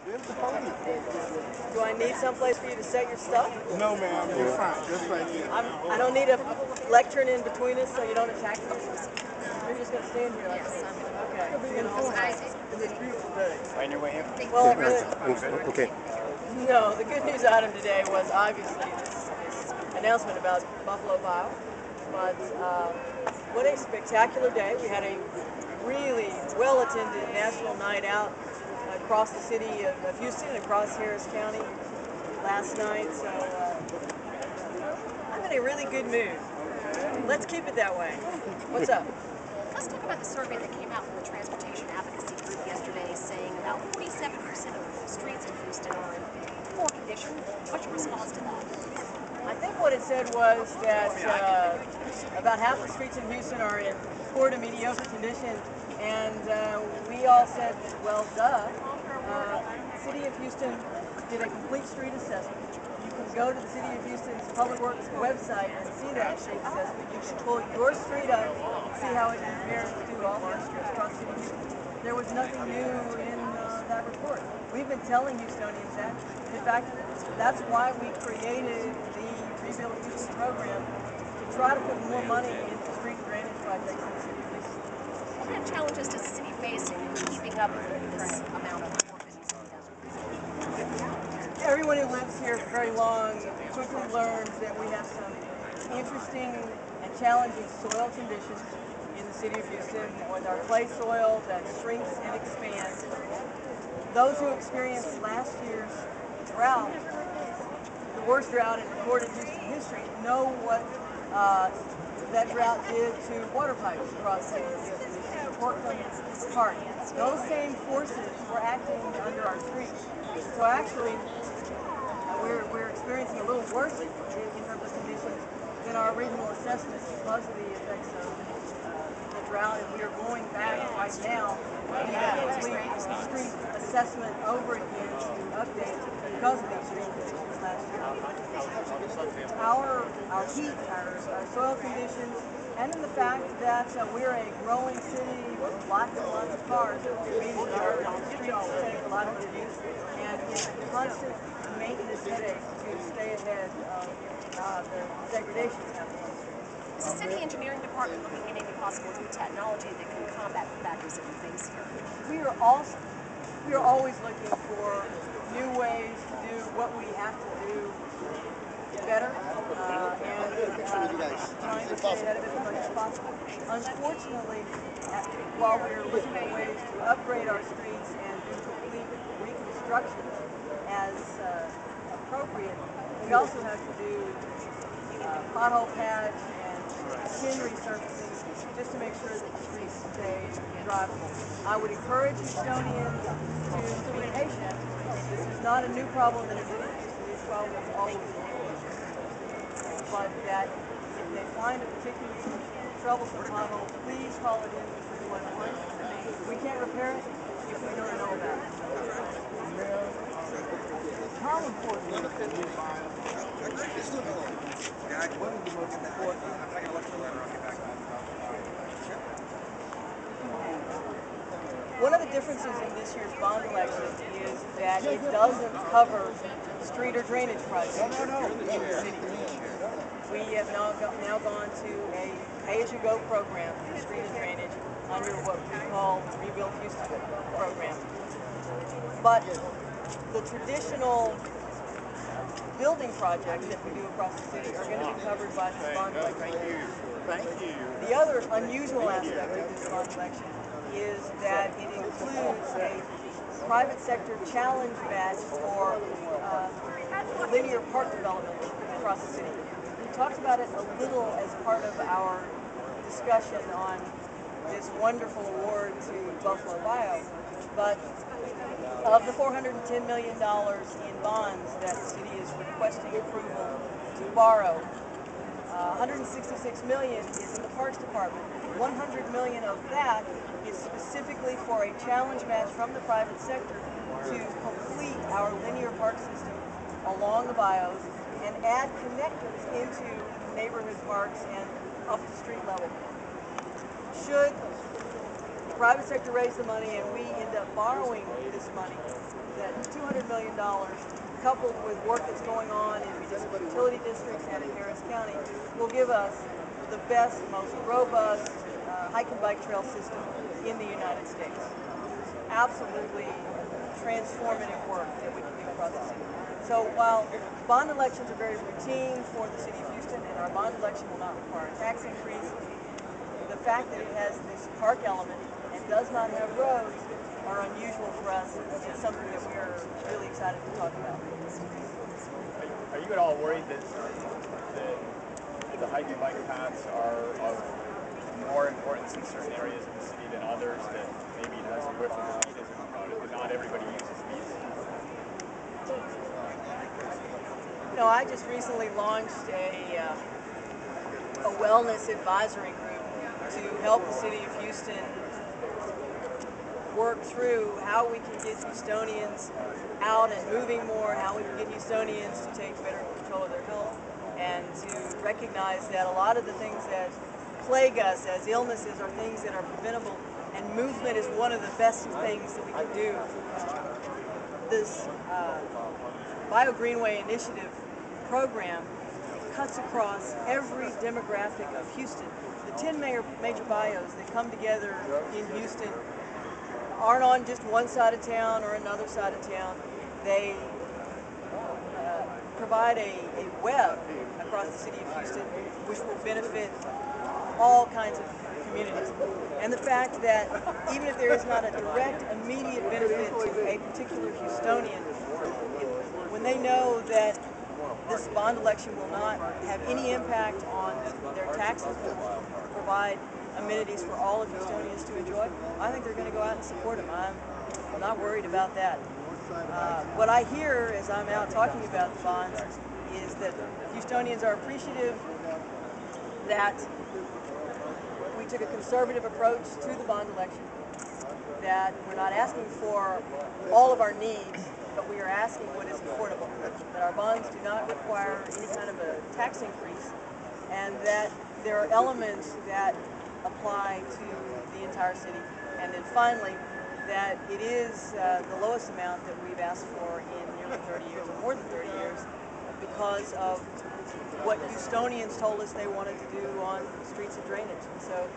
Do I need someplace for you to set your stuff? No, ma'am. You're fine. Just right here. I don't need a lectern in between us so you don't attack me. You're just going to stand here. Yes, Okay. You're going to hold on. It's a beautiful day. On your way here? Well, Okay. no, the good news item today was obviously this announcement about Buffalo Bio. But what a spectacular day. We had a really well-attended national night out across the city of Houston and across Harris County last night. So I'm in a really good mood. Let's keep it that way. What's up? let's talk about the survey that came out from the Transportation Advocacy Group yesterday saying about 47% of streets in Houston are in poor condition. What's your response to that? I think what it said was that about half the streets in Houston are in poor to mediocre condition, and we all said, well, duh. City of Houston did a complete street assessment. You can go to the City of Houston's Public Works website and see that street assessment. You can pull your street up, see how it compares to all the other streets across the city. There was nothing new in that report. We've been telling Houstonians that. In fact, that's why we created the Rebuild Houston program, to try to put more money into street drainage projects in the city of Houston. What kind of challenges does the city face in keeping up with this amount of work that needs to be done? Everyone who lives here for very long quickly learns that we have some interesting and challenging soil conditions in the city of Houston with our clay soil that shrinks and expands. Those who experienced last year's drought, the worst drought in recorded Houston history, know what that drought did to water pipes across the city of Houston. Portland Park. Those same forces were acting under our streets. So actually, we're experiencing a little worse in terms of conditions than our original assessments because of the effects of the drought, and we are going back right now to do that complete street assessment over again to update because of the extreme conditions last year. Our heat, our soil conditions, and in the fact that we're a growing city with lots and lots of cars that means our streets take a lot of abuse, and it's a constant maintenance headache to stay ahead of the degradation happening. Is the city engineering department looking at any possible new technology that can combat the factors that we face here? We are always looking for new ways to do what we have to do better, and trying to stay ahead of it as much as possible. Unfortunately, while we're looking at ways to upgrade our streets and do complete reconstruction as appropriate, we also have to do pothole patch and tin resurfacing just to make sure that the streets stay drivable. I would encourage Houstonians to be patient. This is not a new problem in the city. These problems always exist. But that if they find a particularly troublesome pothole, please call it in to 311. We can't repair it if we don't know about it. How important is it to find what is the most important? One of the differences in this year's bond election is that it doesn't cover street or drainage projects in the city. We have now gone to a pay-as-you-go program for street and drainage under what we call the Rebuild Houston program. But the traditional building projects that we do across the city are going to be covered by this bond election. The other unusual aspect of this bond election is that it includes a private sector challenge match for linear park development across the city. We talked about it a little as part of our discussion on this wonderful award to Buffalo Bio, but of the $410 million in bonds that the city is requesting approval to borrow, $166 million is in the Parks Department. $100 million of that is specifically for a challenge match from the private sector to complete our linear park system along the bios and add connectors into neighborhood parks and up to street level. Should the private sector raise the money and we end up borrowing this money, that $200 million, coupled with work that's going on in municipal utility districts and in Harris County, will give us the best, most robust hike and bike trail system in the United States. Absolutely transformative work that we can do across the city. So while bond elections are very routine for the city of Houston, and our bond election will not require a tax increase, the fact that it has this park element and does not have roads are unusual for us and something that we are really excited to talk about. Are you at all worried that the hike and bike paths are of more importance in certain areas of the city than others, that maybe it has a whiff of elitism about it, that not everybody uses these? You know, I just recently launched a wellness advisory group to help the city of Houston work through how we can get Houstonians out and moving more, how we can get Houstonians to take better control of their health, and to recognize that a lot of the things that plague us as illnesses are things that are preventable, and movement is one of the best things that we can do. This Bio Greenway Initiative program cuts across every demographic of Houston. The 10 major bios that come together in Houston aren't on just one side of town or another side of town. They provide a web across the city of Houston which will benefit all kinds of communities. And the fact that even if there is not a direct, immediate benefit to a particular Houstonian, when they know that this bond election will not have any impact on their taxes, but will provide amenities for all of Houstonians to enjoy, I think they're going to go out and support them. I'm not worried about that. What I hear as I'm out talking about the bonds is that Houstonians are appreciative that we took a conservative approach to the bond election, that we're not asking for all of our needs, but we are asking what is affordable, that our bonds do not require any kind of a tax increase, and that there are elements that apply to the entire city. And then finally, that it is the lowest amount that we've asked for in nearly 30 years, or more than 30 years, because of what Houstonians told us they wanted to do on streets and drainage. And so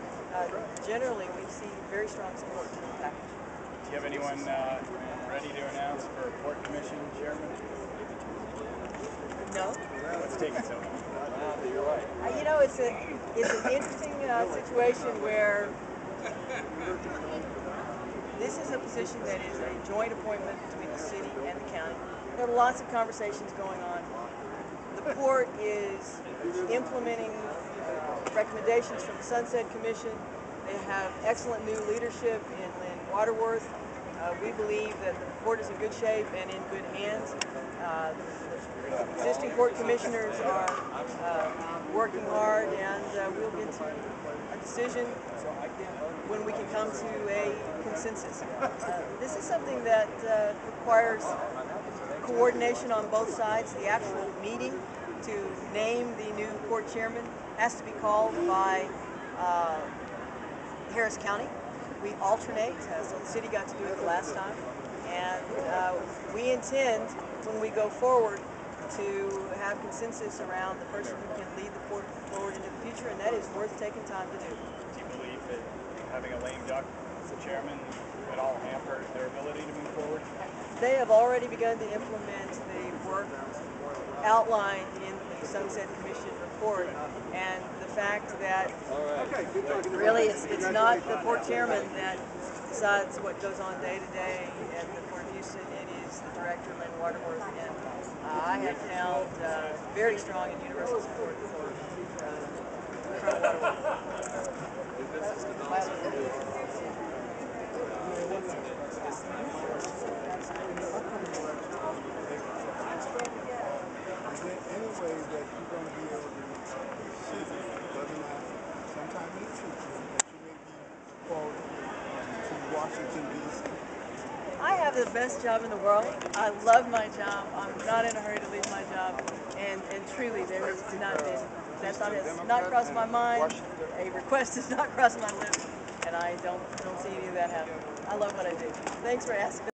generally we see very strong support for the package. Do you have anyone ready to announce for Port Commission Chairman? No. What's taking so long? You know, it's an interesting situation where this is a position that is a joint appointment between the city and the county. There are lots of conversations going on. The port is implementing recommendations from the Sunset Commission. They have excellent new leadership in Lynn Waterworth. We believe that the port is in good shape and in good hands. The existing port commissioners are working hard, and we'll get to a decision when we can come to a consensus. This is something that requires coordination on both sides. The actual meeting to name the new port chairman has to be called by Harris County. We alternate, so the city got to do it the last time, and we intend, when we go forward, to have consensus around the person who can lead the port forward into the future, and that is worth taking time to do. Do you believe that having a lame duck as the chairman at all hamper their ability to move forward? They have already begun to implement the work outlined in the Sunset Commission report, and the fact that really it's not the port chairman that decides what goes on day to day at the Port of Houston. It is the director, Lynn Waterworth, and I have found very strong and universal support for Colonel Is there any way that you're going to be able to see, whether or not sometime in the future, that you may be called to Washington, D.C.? I have the best job in the world. I love my job. I'm not in a hurry to leave my job. And truly, there has not been, that thought has not crossed my mind. A request has not crossed my lips. And I don't see any of that happening. I love what I do. Thanks for asking.